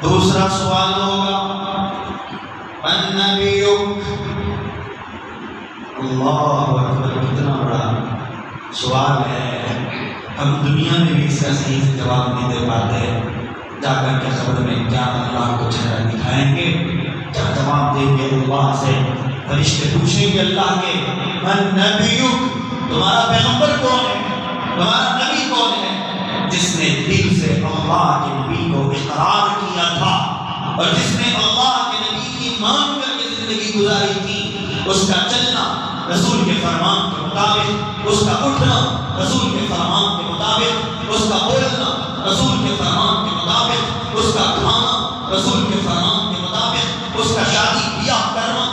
دوسرا سوال ہوگا من نبیک، اللہ اکبر، کتنا بڑا سوال ہے، ہم دنیا میں بھی اس کا صحیح سے جواب نہیں دے پاتے، جا کر کے قبر میں کیا اللہ کو چہرہ دکھائیں گے، کیا جواب دیں گے اللہ سے؟ فرشتے پوچھیں گے اللہ کے من نبیک، تمہارا پیغمبر کون ہے، تمہارا نبی کون ہے؟ جس نے دل سے اللہ کے نبی کو اقرار کیا تھا اور جس نے اللہ کے نبی کی مان کر کے زندگی گزاری تھی، اس کا چلنا رسول کے فرمان کے مطابق، اس کا اٹھنا رسول کے فرمان کے مطابق، اس کا بولنا رسول کے فرمان کے مطابق، اس کا کھانا رسول کے فرمان کے مطابق، اس کا شادی بیاہ کرنا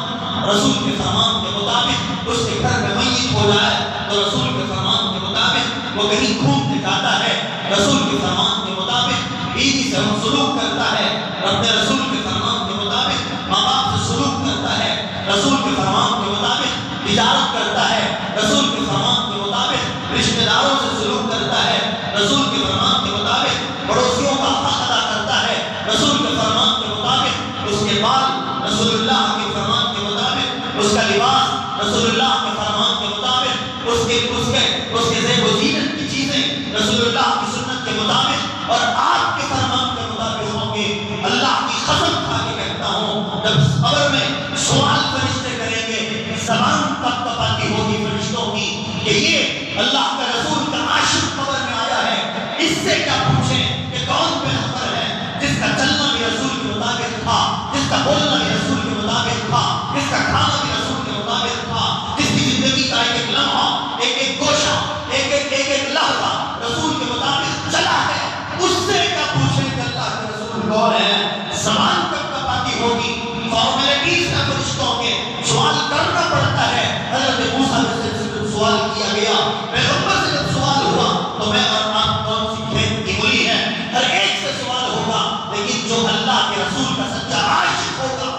رسول کے فرمان کے مطابق، اس کے گھر میں میت ہو جائے تو رسول کے فرمان کے مطابق، وہ کہیں گھومنے جاتا ہے رسول کے فرمان کے مطابق، بیوی سے وہ سلوک کرتا ہے اپنے رسول کے فرمان کے مطابق، ماں باپ سے سلوک کرتا ہے رسول کے فرمان کے مطابق، تجارت کرتا ہے رسول کے فرمان کے مطابق، رشتہ داروں سے سلوک کرتا ہے رسول کے فرمان کے مطابق، پڑوسیوں کا حق ادا کرتا ہے رسول کے فرمان کے مطابق، اس کے بال رسول اللہ کے فرمان کے مطابق، اس کا لباس رسول اللہ کے فرمان کے مطابق، اس کے زیب و زینت کی چیزیں رسول اللہ کی سنت کے مطابق اور آپ کے فرمان کے مطابق ہوں گے۔ اللہ کی قسم کھا کے کہتا ہوں، جب قبر میں سوال فرشتے کریں گے، زبان کب کپاتی ہوگی فرشتوں کی کہ یہ اللہ کا رسول کا عاشق قبر میں آیا ہے، اس سے کیا پوچھیں کہ کون پیغمبر ہے جس کا چلنا بھی رسول کے مطابق تھا، جس کا بولنا بھی رسول کے مطابق تھا، جس کا کھانا بھی رسول کے مطابق تھا، جس کی زندگی کا ایک لمحہ، ایک گوشہ، ایک لحظہ رسول کے مطابق چلا ہے، اس سے کیا پوچھیں کہ اللہ کے رسول کون ہے؟ زبان کب کپاتی ہوگی؟ فارمیلٹیز کا فرشتوں کے سوال کرنا پڑتا ہے۔ حضرت موسیٰ سے جب سوال کیا گیا، پیغمبر سے جب سوال ہوا تو میں اور آپ کون سی کھیت کی ملی ہے؟ ہر ایک سے سوال ہوگا، لیکن جو اللہ کے رسول کا سچا عاشق ہوگا،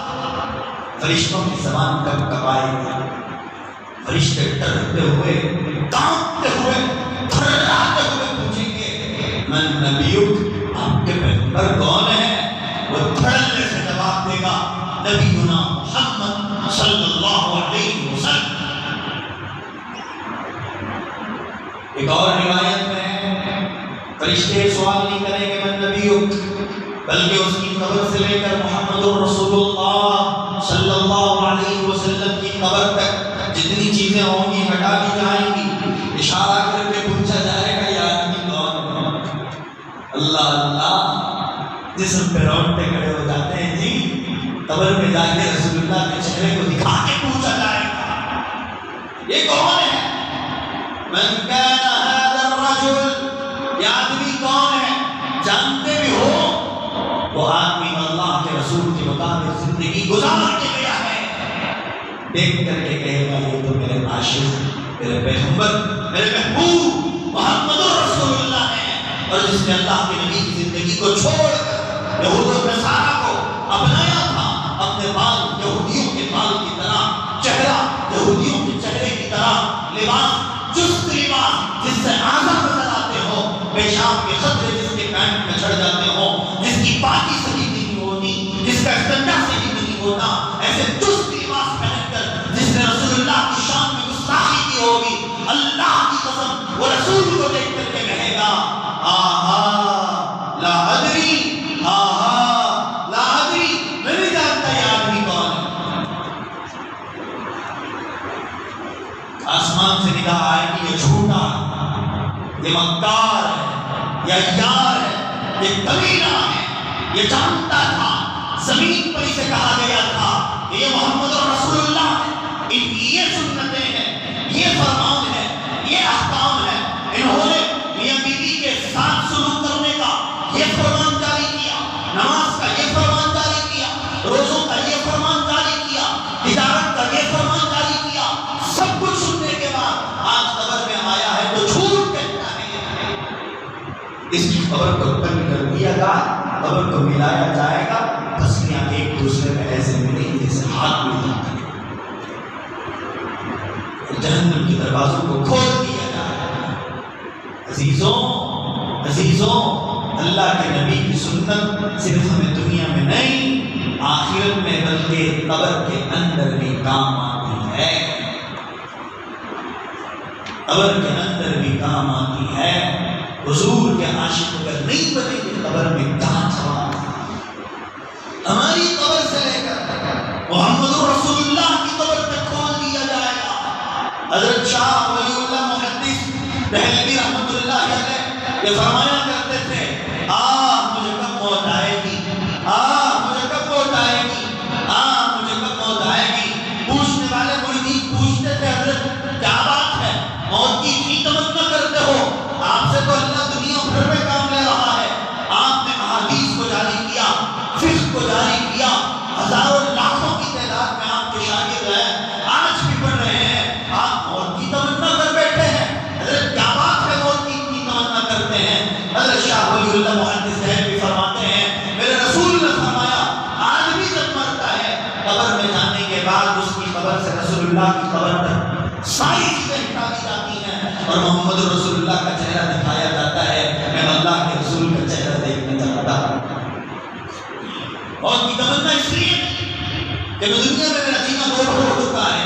فرشتوں کی زبان کب کپائے گی؟ فرشتے ڈرتے ہوئے، کانپتے ہوئے، تھرراتے ہوئے پوچھیں گے من نبیک، آپ کے پیغمبر کون ہے؟ وہ دھڑلے سے جواب دے گا نبینا محمد صلی اللہ علیہ وسلم۔ ایک اور روایت میں فرشتے سوال نہیں کریں گے من نبیک، بلکہ اس کی قبر سے لے کر محمد رسول اللہ صلی اللہ علیہ وسلم کی قبر تک جتنی چیزیں ہوں گی ہٹا دی جائیں گی، اشارہ کر کے پوچھا جائے گا یہ آدمی کون ہے؟ اللہ اللہ، جسم پہ رونگٹے کھڑے ہو جاتے ہیں جی، قبر میں جا کے رسول اللہ کے چہرے کو دکھا کے پوچھا جائے گا یہ کون ہے؟ من کان ھذا الرجل، یہ آدمی کون ہے؟ جانتے بھی ہو وہ آدمی اللہ کے رسول کے مطابق زندگی گزار کے گیا ہے، دیکھ کر کے کہے گا یہ تو میرے عاشق، میرے پیغمبر، میرے محبوب محمد رسول اللہ ہے، اور جس نے اللہ کے نبی کی زندگی کو چھوڑ کر یہود و نصارہ کو اپنایا تھا، اپنے بال یہودیوں کے بال کی طرح، چہرہ یہودیوں کے چہرے کی طرح، لباس چست لباس جس سے اعظم نظر آتے ہو، پیشاب کے قطرے جس کے پینٹ میں چڑھ جاتے ہو، جس کی پاکی صحیح نہیں ہوتی، جس کا استنجا صحیح نہیں ہوتا، ایسے چست لباس پہن کر جس نے رسول اللہ کی شان میں گستاخی کی ہوگی، اللہ کی قسم وہ رسول کو دیکھ کر کے کہے گا آہا لا ادری، آہا لا ادری، میں نہیں جانتا یہ آدمی کون ہے۔ آسمان سے ندا آئے گی یہ جھوٹا ہے، یہ مکار ہے، یہ عیار ہے، یہ کمینہ ہے، یہ جانتا تھا، زمین پر اسے کہا گیا تھا کہ یہ محمد رسول اللہ ہے، ان کی یہ سنتیں ہیں، یہ فرمان ہے، یہ احکام ہے، انہوں نے میاں بیوی کے ساتھ سلوک کرنے کا یہ فرمان جاری کیا، نماز کا یہ فرمان جاری کیا، روزوں کا یہ فرمان جاری کیا، تجارت کا یہ فرمان جاری کیا، سب کچھ سننے کے بعد آج قبر میں آیا ہے تو جھوٹ کہتا ہے۔ اس کی قبر کو بند کر دیا گا، قبر کو ملایا جائے گا، پسلیاں ایک دوسرے میں ایسے ملیں جیسے ہاتھ مل جاتا ہے، جہنم کے دروازوں کو کھول دیا جائے گا۔ عزیزوں اللہ کے نبی کی سنت صرف ہمیں دنیا میں نہیں آخرت میں بلکہ قبر کے اندر بھی کام آتی ہے، قبر کے اندر بھی کام آتی ہے۔ حضور کے عاشق اگر نہیں بنے کہ قبر میں کہاں سوال ہے؟ ہماری قبر سے لے کر محمد رسول اللہ کی قبر تک کھول دیا جائے گا۔ حضرت شاہ ولی اللہ محدث دہلوی رحمۃ اللہ علیہ یہ فرمایا کرتے تھے، مجھے کب موت آئے گی، مجھے کب موت آئے گی، مجھے کب موت آئے گی۔ پوچھنے والے مرید پوچھتے تھے، حضرت کیا بات ہے، موت کی اتنی تمنا کرتے ہو؟ آپ سے تو اللہ دنیا بھر میں کام لے رہا ہے، آپ نے احادیث کو جاری کیا، فقہ کو جاری کیا، ہزاروں لاکھوں کی تعداد میں آپ کے شاگرد ہیں، آج بھی پڑھ رہے ہیں، آپ موت کی تمنا کر بیٹھے ہیں۔ حضرت کیا بات ہے موت کی اتنی تمنا کرتے ہیں؟ حضرت شاہ ولی اللہ محدث دہلوی فرماتے ہیں، میرے رسول نے فرمایا آدمی جب مرتا ہے قبر میں جانے کے بعد اس کی قبر سے رسول اللہ کی قبر تک ساری چیزیں ہٹا دی جاتی ہیں اور محمد رسول اللہ کا چہرہ دکھایا جاتا ہے۔ میں اللہ کے رسول کا چہرہ دیکھنا چاہتا ہوں۔ موت کی تمنا اس لیے کہ دنیا میں میرا جینا دو بھر ہو چکا ہے،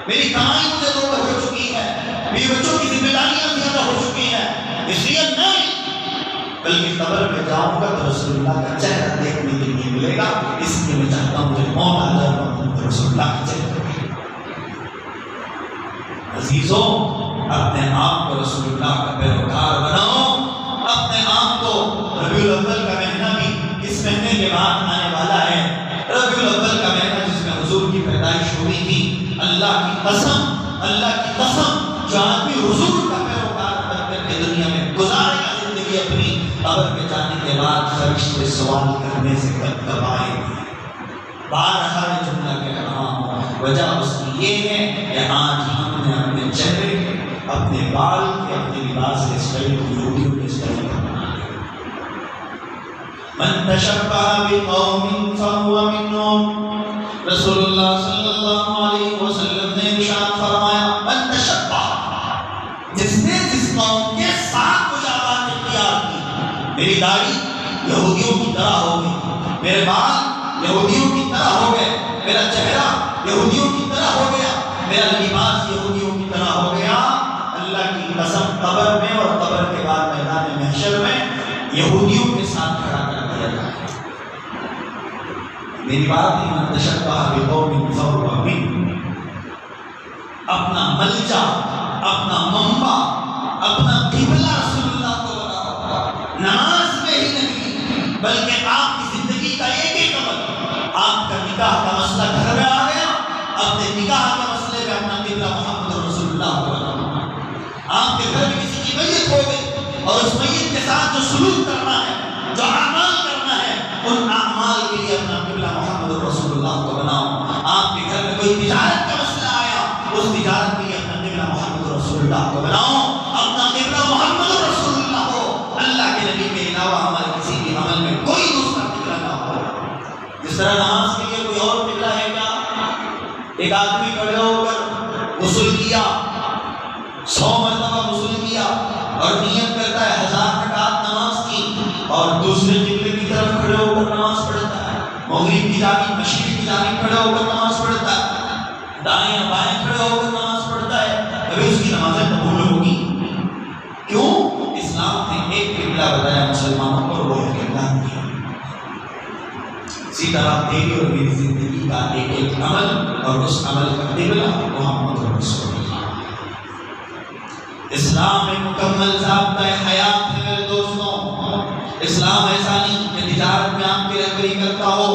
میری کمائی مجھے دو بھر ہو چکی ہے، میری بچوں کی ذمہ داریاں زیادہ ہو چکی ہیں، اس لیے نہیں بلکہ قبر میں جاؤں گا تو رسول اللہ کا چہرہ دیکھنے کے لیے ملے گا، اس لیے میں چاہتا ہوں مجھے موت آ جائے گا رسول اللہ کا چہرہ۔ عزیزوں، اپنے آپ کو رسول اللہ کا پیروکار بناؤ، اپنے آپ کو ربیع الاول کا مہینہ بھی اس مہینے کے بعد آنے والا ہے، ربیع الاول کا مہینہ جس میں حضور کی پیدائش ہوئی تھی، اللہ کی قسم جو آدمی حضور کا پیروکار بن کر کے دنیا میں گزارے گا زندگی اپنی، قبر میں جانے کے بعد فرشتے سوال کرنے سے کبائیں گے۔ بارہا جملہ کہہ رہا ہوں، وجہ اس کی یہ ہے کہ آج ہم نے اپنے چہرے کے، اپنے بال کے، اپنے لباس کے اسٹائل کو یہودیوں کے اسٹائل پر بنا لیا۔ من تشبہ بقوم فہو منہم، رسول اللہ صلی اللہ علیہ وسلم نے ارشاد فرمایا، من تشبہ، جس نے جس قوم کے ساتھ مشابہت اختیار کی، میری داڑھی یہودیوں کی طرح ہو گئی، میرے بال یہودیوں کی طرح ہو گئے، میرا چہرہ یہودیوں کی طرح ہو گیا، میرا لباس یہودیوں کی طرح ہو گیا، اللہ کی قسم قبر میں اور قبر کے بعد میدان محشر میں یہودیوں کے ساتھ کھڑا کر دیا جائے۔ میری بات نہیں، من تشبہ بقوم فہو منہم، اپنا ملجا، اپنا منبع، اپنا قبلہ رسول اللہ کو بناؤ، نماز میں ہی نہیں بلکہ آپ کی زندگی کا ایک ایک عمل۔ آپ کا نکاح کا مسئلہ گھر میں آ گیا، اپنے نکاح کے مسئلے میں اپنا قبلہ محمد رسول اللہ کو بناؤ۔ آپ کے گھر میں کسی کی میت ہو گئی اور اس میت کے ساتھ جو سلوک کرنا ہے، جو اعمال کرنا ہے، ان اعمال کے لیے اپنا قبلہ محمد رسول اللہ کو بناؤ۔ آپ کے گھر میں کوئی تجارت کا مسئلہ آیا، اس تجارت کے لیے اپنا قبلہ محمد رسول اللہ کو بناؤ۔ اپنا قبلہ محمد رسول اللہ ہو، اللہ کے نبی کے علاوہ ہمارے کسی بھی عمل میں کوئی دوسرا قبلہ نہ ہو۔ جس طرح نماز کے لیے کوئی اور قبلہ ہے کیا؟ ایک آدمی کھڑے ہو کر غسل کیا، 100 مرتبہ غسل کیا اور نیت کرتا ہے 1000 رکعت نماز کی، اور دوسرے قبلے کی طرف کھڑے ہو کر نماز پڑھتا ہے، مغرب کی جانب، مشرق کی جانب کھڑے ہو کر نماز پڑھتا ہے، دائیں بائیں کھڑے ہو کر نماز پڑھتا ہے، ابھی اس کی نمازیں قبول ہوگی؟ کیوں؟ اسلام نے ایک قبلہ بتایا مسلمانوں کو، وہ قبلہ نہیں۔ اسی طرح تیری اور میری زندگی کا ایک ایک عمل اور اس عمل کا قبلہ محمد رسول اللہ۔ اسلام ایک مکمل ضابطہ حیات ہے میرے دوستوں۔ اسلام ایسا نہیں کہ تجارت میں آپ کی رہبری کرتا ہو،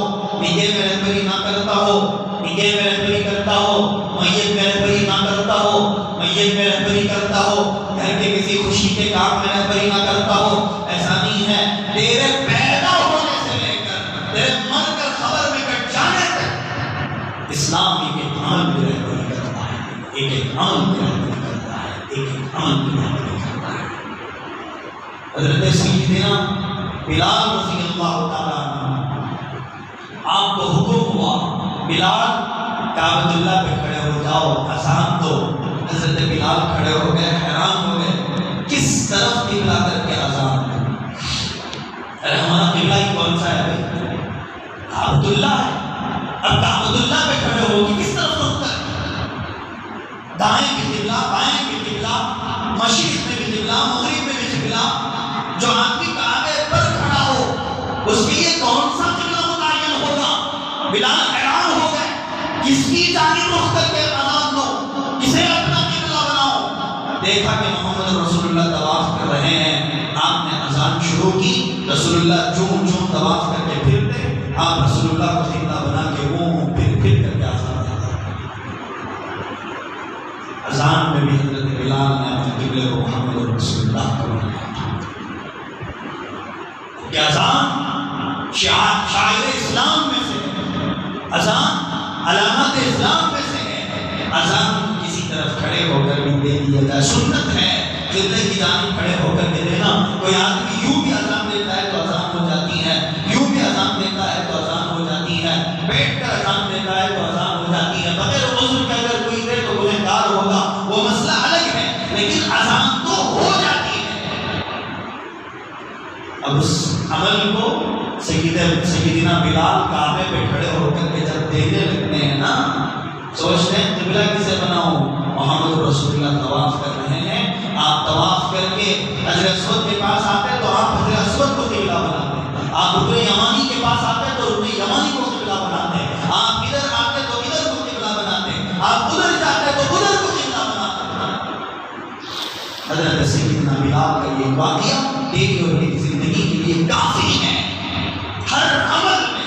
نکاح میں رہبری نہ کرتا ہو، نکاح میں رہبری کرتا ہو، میت میں رہبری نہ کرتا ہو، میت میں رہبری کرتا ہو، گھر کے کسی خوشی کے کام میں رہبری نہ کرتا ہو۔ ایسا نہیں ہے، تیرے پیدا ہونے سے لے کر تیرے مر کر خبر میں کٹ جانے تک اسلام ایک ایک عمل میں رہبری کرتا ہے، ایک ایک عمل میں رہبری کرتا ہے، ایک ایک عمل میں رہبری کرتا ہے۔ حضرت سیدنا بلال رضی اللہ تعالیٰ عنہ، آپ کو حکم ہوا بلال کعبۃ اللہ پہ کھڑے ہو جاؤ، اذان دو۔ حضرت بلال کھڑے ہو گئے، حیران ہو گئے، کس طرف قبلہ کر کے اذان دو، کون سا ہے بھائی؟ کعبۃ اللہ ہے۔ اب کعبۃ اللہ پہ کھڑے ہو کہ کس طرف رخ کریں؟ دائیں بھی قبلہ، بائیں بھی قبلہ، مشرق میں بھی قبلہ، مغرب میں بھی قبلہ۔ جو آدمی کعبے پر کھڑا ہو اس کے لیے کون سا قبلہ متعین ہوگا؟ بلال حیران ہو گئے، کس کی جانب رخ کر کے اذان دو، کسے اپنا قبلہ بناؤ؟ دیکھا کہ محمد رسول اللہ طواف کر رہے ہیں، آپ نے اذان شروع کی۔ رسول اللہ چون چون طواف کر کے پھرتے، آپ رسول اللہ کو قبلہ بنا کے وہ پھر کر کے اذان دیتے۔ اذان میں بھی حضرت بلال نے اپنے قبلے کو محمد رسول اللہ کو بنایا۔ کہ اذان شاعر اسلام میں سے ہے، اذان علامات اسلام میں سے ہے۔ اذان کسی طرف کھڑے ہو کر بھی دے دیا جائے، سنت ہے قبلے کی جانب کھڑے ہو کر کے دینا۔ کوئی آدمی یوں بھی اذان دیتا ہے تو اذان ہو جاتی ہے، یوں بھی اذان دیتا ہے تو اذان ہو جاتی ہے، بیٹھ کر اذان دیتا ہے تو اذان ہو جاتی ہے۔ بغیر عذر کے اگر کوئی دے تو گنہگار ہوگا، وہ مسئلہ الگ ہے، لیکن اذان تو ہو جاتی ہے۔ اب اس عمل کو سیدنا بلال کعبے پہ کھڑے ہو کر کے جب دینے لگتے ہیں نا، سوچتے ہیں قبلہ کسے بناؤں؟ محمد رسول اللہ طواف کر رہے ہیں، آپ طواف کر کے حجر اسود کے پاس آتے تو آپ حجر اسود کو قبلہ بناتے، آپ رکن یمانی کے پاس آتے تو رکن یمانی کو قبلہ بناتے، آپ ادھر آتے تو ادھر کو قبلہ بناتے، آپ ادھر جاتے تو ادھر کو قبلہ بناتے۔ حضرت سیدنا بلال کا یہ واقعہ دیکھی اور میری زندگی کے لیے کافی ہے۔ ہر عمل میں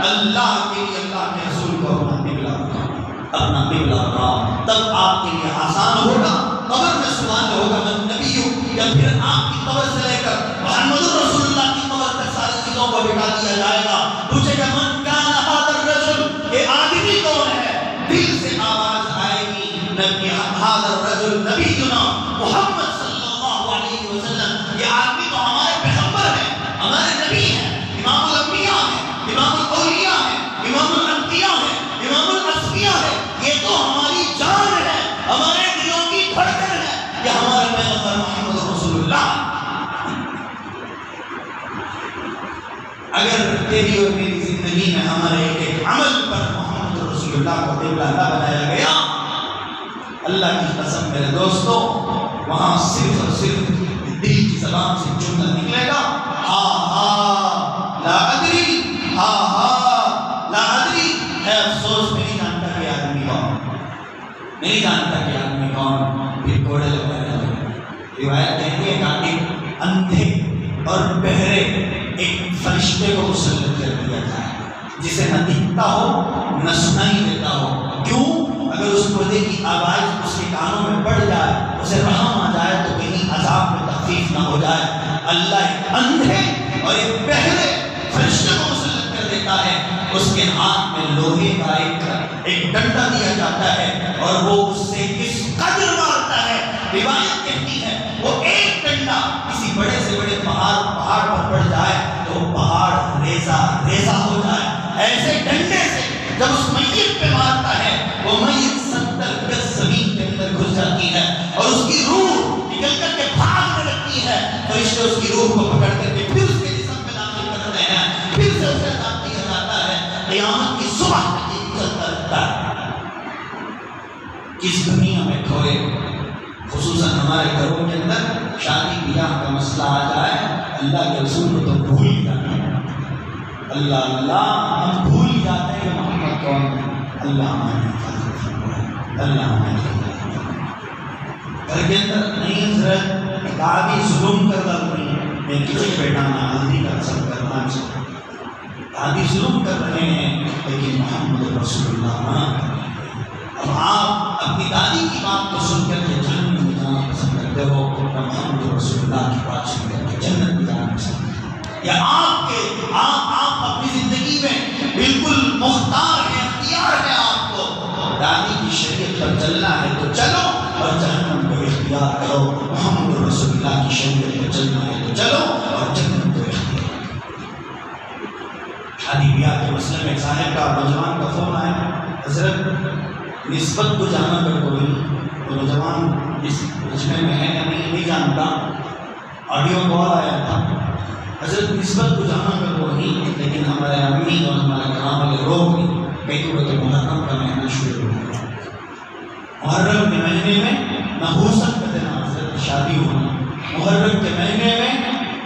اللہ کے لیے، اللہ کے رسول کو اپنا قبلہ بناؤ، تب آپ کے لیے آسان ہوگا۔ قبر میں سوال ہوگا من نبیوں، یا پھر آپ کی قبر سے لے کر محمد رسول اللہ کی قبر تک ساری چیزوں کو بٹھا دیا جائے گا۔ پوچھے گا من کان ھذا الرجل، یہ آدمی کون ہے؟ دل سے آواز آئے گی نبی ھذا الرجل نبینا محمد صلی اللہ علیہ وسلم، یہ آدمی تو ہمارے پیغمبر ہیں، ہمارے نبی ہیں، امام الانبیاء ہیں، امام الاولیاء ہیں، امام الانبیاء ہیں، امام الاسفیاء ہیں، یہ تو ہماری جان ہے، ہمارے دلوں کی دھڑکن ہے، یہ ہمارے پیغمبر محمد رسول اللہ۔ اگر تیری اور میری زندگی میں ہمارے ایک عمل پر محمد رسول اللہ کو قبلہ نہ بنایا گیا، اللہ کی قسم میرے دوستو، وہاں صرف اور صرف دل کی زبان سے جملہ نکلے گا، لا ادری، لا ادری، ہے افسوس میں نہیں جانتا کہ آدمی کون، نہیں جانتا کہ آدمی کون، پھر کوڑے لگانے لگے۔ روایت کہتی ہے کہ اندھے اور بہرے ایک فرشتے کو مسلط کر دیا جائے، جسے نہ دکھتا ہو نہ سنائی دیتا ہو۔ کیوں؟ اگر اس پردے کی آواز اس کے کانوں میں پڑ جائے، اسے رحم آ جائے تو کہیں عذاب میں تخفیف نہ ہو جائے۔ اللہ ایک اندھے اور ایک بہرے فرشتے کو مسلط کر دیتا ہے، اس کے ہاتھ میں لوہے کا ایک ڈنڈا دیا جاتا ہے، اور وہ اس سے کس قدر مارتا ہے۔ روایت کہتی ہے وہ ایک ڈنڈا کسی بڑے سے بڑے پہاڑ پر پڑ جائے تو وہ پہاڑ ریزہ ہو جائے۔ ایسے ڈنڈے سے جب اس میت پہ مارتا ہے، وہ میت 70 گز زمین کے اندر گھس جاتی ہے، اور اس کی روح نکل کر کے بھاگنے لگتی ہے۔ فرشتے اس کی روح کو پکڑ کر کے پھر اس کے جسم میں داخل کرتے ہیں، پھر سے اسے عذاب دیا جاتا ہے۔ قیامت کی صبح تک یہ چلتا رہتا ہے۔ کس دنیا میں کھوئے، خصوصاً ہمارے گھروں کے اندر شادی بیاہ کا مسئلہ آ جائے، اللہ کے رسول کو تو بھول ہی جاتے ہیں۔ اللہ ہم بھول ہی جاتے ہیں کہ محمد کون ہے۔ اللہ ہماری حفاظت فرمائے، اللہ ہماری حفاظت فرمائے۔ گھر کے اندر نہیں حضرت دادی ظلم کر رہی ہے، میں کسی بیٹھانا ہلدی کا رسم کرنا چاہتا ہوں، دادی ظلم کر رہے ہیں، لیکن محمد رسول اللہ منع کر رہے ہیں۔ اب آپ اپنی دادی کی بات کو سن کر کے جنت میں جانا پسند کرتے ہو، یا محمد رسول اللہ کی بات سن کر کے جنت میں جانا پسند کرتے ہو، یا آپ اپنی زندگی میں بالکل مختار ہے، اختیار ہے آپ کو، دادی کی شریعت پر چلنا ہے تو چلو، اور جہنم کو اختیار کرو۔ محمد رسول اللہ کی شریعت پر چلنا ہے تو چلو، اور جنت کو اختیار کرو۔ شادی بیاہ کے مسئلے میں صاحب کا نوجوان کا فون آیا، حضرت نسبت کو جانا کر کوئی تو نوجوان اس رشتے میں ہے یا نہیں جانتا، آڈیو کال آیا تھا، حضرت نسبت کو جانا کر وہی، لیکن ہمارے امی اور ہمارے گھر والے لوگ کئی کو تو محرم کا مہینہ شروع ہو گیا۔ محرم کے مہینے میں نحوست کا دن حضرت شادی ہونا، محرم کے مہینے میں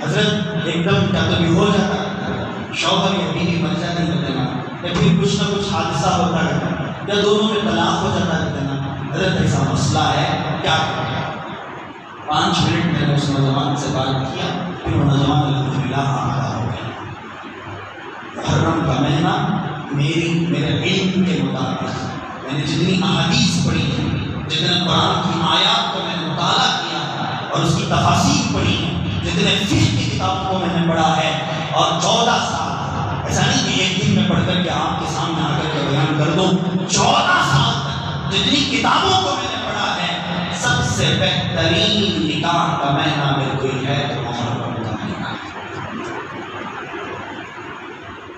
حضرت ایک دم قتل ہو جاتا ہے، شوہر یا بیوی مر جاتی ہے دینا، یا پھر کچھ نہ کچھ حادثہ ہوتا ہے، یا دونوں میں طلاق ہو جاتا ہے دینا۔ حضرت ایسا مسئلہ ہے، کیا کریں؟ 5 منٹ میں نے اس نوجوان سے بات کیا، پھر وہ نوجوان الحمدللہ آمادہ ہو گیا۔ محرم کا مہینہ میرے علم کے مطابق میں نے جتنی احادیث پڑھی ہیں، جتنے قرآن کی آیات کو میں نے مطالعہ کیا اور اس کی تفاسیر پڑھی ہیں، جتنے فقہ کی کتابوں کو میں نے پڑھا ہے، اور 14 سال، ایسا نہیں کہ ایک دن میں پڑھ کر کے آپ کے سامنے آ کر کے بیان کر دوں، 14 سال تک جتنی کتابوں کو میں نے پڑھا ہے، سب سے بہترین نکاح کا مہینہ میرے کوئی ہے تو محرم کا مہینہ ہے۔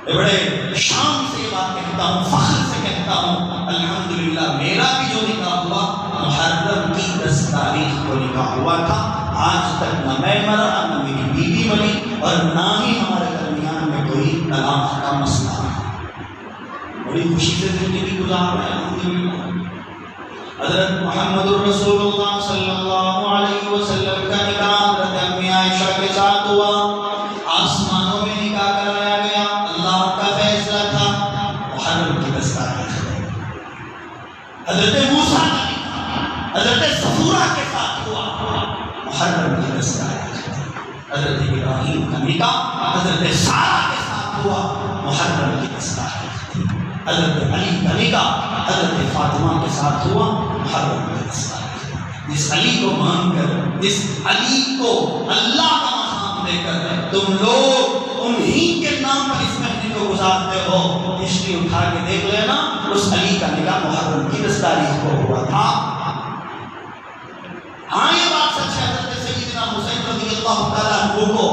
میں بڑے شان سے یہ بات کہتا ہوں، فخر سے کہتا ہوں، الحمدللہ میرا بھی جو نکاح ہوا محرم کی 10 تاریخ کو نکاح ہوا تھا۔ آج تک نہ میں مرا، نہ میری بیوی مری، اور نہ ہی ہمارے درمیان میں کوئی طلاق کا مسئلہ ہے۔ بڑی خوشی سے زندگی گزار رہے ہیں الحمدللہ۔ حضرت محمد الرسول اللہ صلی اللہ علیہ وسلم کا نکاح حضرت امی عائشہ کے ساتھ ہوا، آسمانوں میں نکاح کرایا گیا، اللہ کا فیصلہ تھا، محرم کی 10 تاریخ۔ حضرت موسیٰ کا نکاح حضرت صفورہ کے ساتھ ہوا، محرم کی 10 تاریخ۔ حضرت ابراہیم کا نکاح حضرت سارہ کے ساتھ ہوا، محرم کی 10 تاریخ۔ حضرت علی کا نکاح حضرت فاطمہ کے ساتھ ہوا، محرم کی 10 تاریخ۔ جس علی کو مان کر، جس علی کو اللہ کا مقام دے کر تم لوگ انہی کے نام پر اس مہینے کو گزارتے ہو، ہسٹری اٹھا کے دیکھ لینا، اس علی کا نکاح محرم کی 10 تاریخ کو ہوا تھا۔ ہاں یہ بات سچ ہے، حضرت سیدنا حسین رضی اللہ تعالیٰ عنہ کو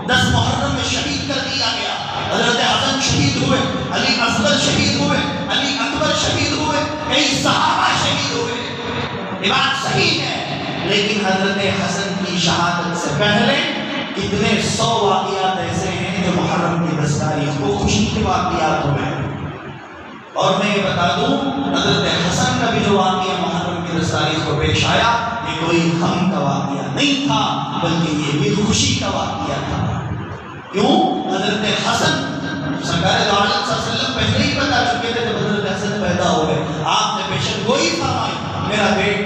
10 محرم میں شہید کر دیا گیا۔ حضرت حسن شہید ہوئے، علی اصغر شہید ہوئے، علی اکبر شہید ہوئے، کئی صحابہ شہید ہوئے، یہ بات صحیح ہے، لیکن حضرت حسن کی شہادت سے پہلے کتنے 100 واقعات ایسے ہیں جو محرم کی 10 تاریخ کو خوشی کے واقعات ہوئے۔ اور میں یہ بتا دوں، حضرت حسن کا بھی جو واقعہ محرم کی 10 تاریخ کو پیش آیا، یہ کوئی غم کا واقعہ نہیں تھا، بلکہ یہ بھی خوشی کا واقعہ تھا۔ کیوں؟ حضرت حسن سرکار دو عالم صلی اللہ علیہ وسلم پہلے ہی بتا چکے تھے جب حضرت حسن پیدا ہوئے، آپ نے پیشن گوئی فرمائی،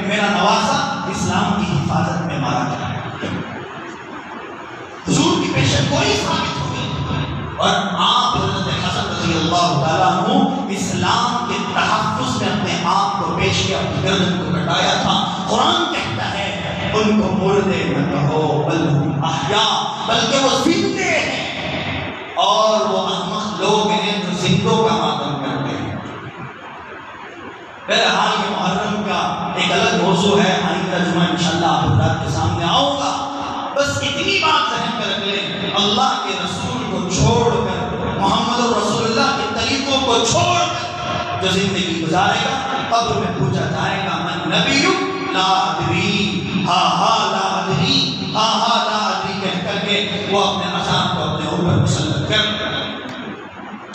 میرا نواسا اسلام کی حفاظت میں مارا جائے۔ حضور کی پیشن گوئی ثابت ہو گئی، اور آپ حضرت حسن رضی اللہ تعالیٰ عنہ اسلام کے تحفظ میں اپنے آپ کو پیش کیا، اپنی گردن کو کٹایا تھا۔ قرآن کہتا ہے ان کو مردے نہ کہو بل ہم احیاء، بلکہ وہ زندے ہیں، اور وہ احمق لوگ ہیں جو زندوں کا ماتم کرتے ہیں۔ بہرحال یہ محرم کا ایک الگ موضوع ہے، آئندہ جمعہ انشاءاللہ آپ حضرات کے سامنے آؤں گا۔ بس اتنی بات ذہن میں رکھ لیں، اللہ کے رسول کو چھوڑ کر، محمد رسول اللہ کے طریقوں کو چھوڑ کر جو زندگی گزارے گا، قبر میں پوچھا جائے گا من نبی لا ادری، ہا ہا لا ادری، ہا ہا لا ادری کہہ کر کے وہ اپنے عذاب کو اپنے اوپر مسلط کر۔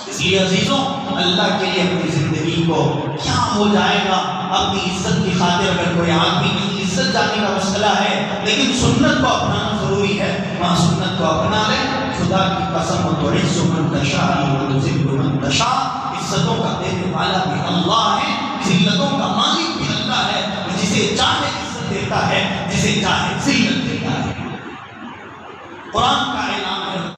اس لیے عزیزوں، اللہ کے لیے اپنی زندگی کو کیا ہو جائے گا، اپنی عزت کی خاطر اگر کوئی آدمی کی عزت جانے کا مسئلہ ہے، لیکن سنت کو اپنانا ضروری ہے، وہاں سنت کو اپنا لے۔ خدا کی قسم و تعز من تشاء وتذل من تشاء، عزتوں کا دینے والا بھی اللہ ہے، ذلتوں کا مالک بھی اللہ ہے، جسے چاہے عزت دیتا ہے، جسے چاہے ذلت دیتا ہے۔ قرآن کا اعلان ہے